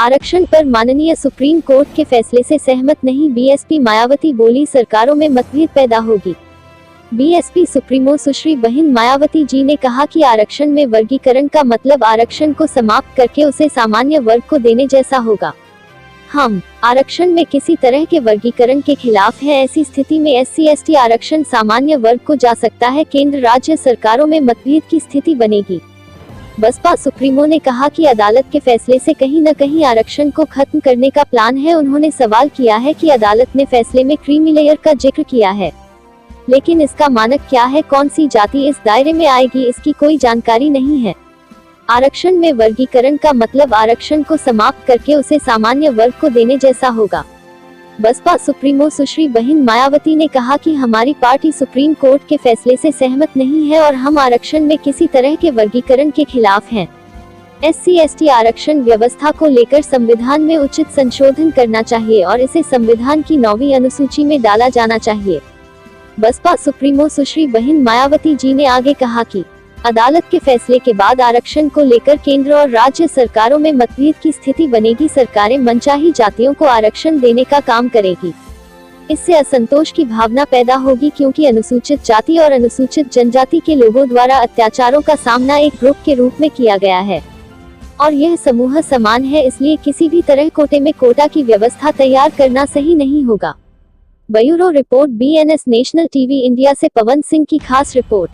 आरक्षण पर माननीय सुप्रीम कोर्ट के फैसले से सहमत नहीं, बीएसपी मायावती बोली सरकारों में मतभेद पैदा होगी। बीएसपी सुप्रीमो सुश्री बहिन मायावती जी ने कहा कि आरक्षण में वर्गीकरण का मतलब आरक्षण को समाप्त करके उसे सामान्य वर्ग को देने जैसा होगा। हम आरक्षण में किसी तरह के वर्गीकरण के खिलाफ हैं। ऐसी स्थिति में SC/ST आरक्षण सामान्य वर्ग को जा सकता है। केंद्र राज्य सरकारों में मतभेद की स्थिति बनेगी। बसपा सुप्रीमो ने कहा कि अदालत के फैसले से कहीं न कहीं आरक्षण को खत्म करने का प्लान है। उन्होंने सवाल किया है कि अदालत ने फैसले में क्रीमी लेयर का जिक्र किया है, लेकिन इसका मानक क्या है, कौन सी जाति इस दायरे में आएगी, इसकी कोई जानकारी नहीं है। आरक्षण में वर्गीकरण का मतलब आरक्षण को समाप्त करके उसे सामान्य वर्ग को देने जैसा होगा। बसपा सुप्रीमो सुश्री बहिन मायावती ने कहा कि हमारी पार्टी सुप्रीम कोर्ट के फैसले से सहमत नहीं है और हम आरक्षण में किसी तरह के वर्गीकरण के खिलाफ हैं। SC/ST आरक्षण व्यवस्था को लेकर संविधान में उचित संशोधन करना चाहिए और इसे संविधान की 9वीं अनुसूची में डाला जाना चाहिए। बसपा सुप्रीमो सुश्री बहिन मायावती जी ने आगे कहा कि अदालत के फैसले के बाद आरक्षण को लेकर केंद्र और राज्य सरकारों में मतभेद की स्थिति बनेगी। सरकारें मनचाही जातियों को आरक्षण देने का काम करेगी। इससे असंतोष की भावना पैदा होगी, क्योंकि अनुसूचित जाति और अनुसूचित जनजाति के लोगों द्वारा अत्याचारों का सामना एक ग्रुप के रूप में किया गया है और यह समूह समान है। इसलिए किसी भी तरह कोटे में कोटा की व्यवस्था तैयार करना सही नहीं होगा। Bureau report BNS national TV India से पवन सिंह की खास रिपोर्ट।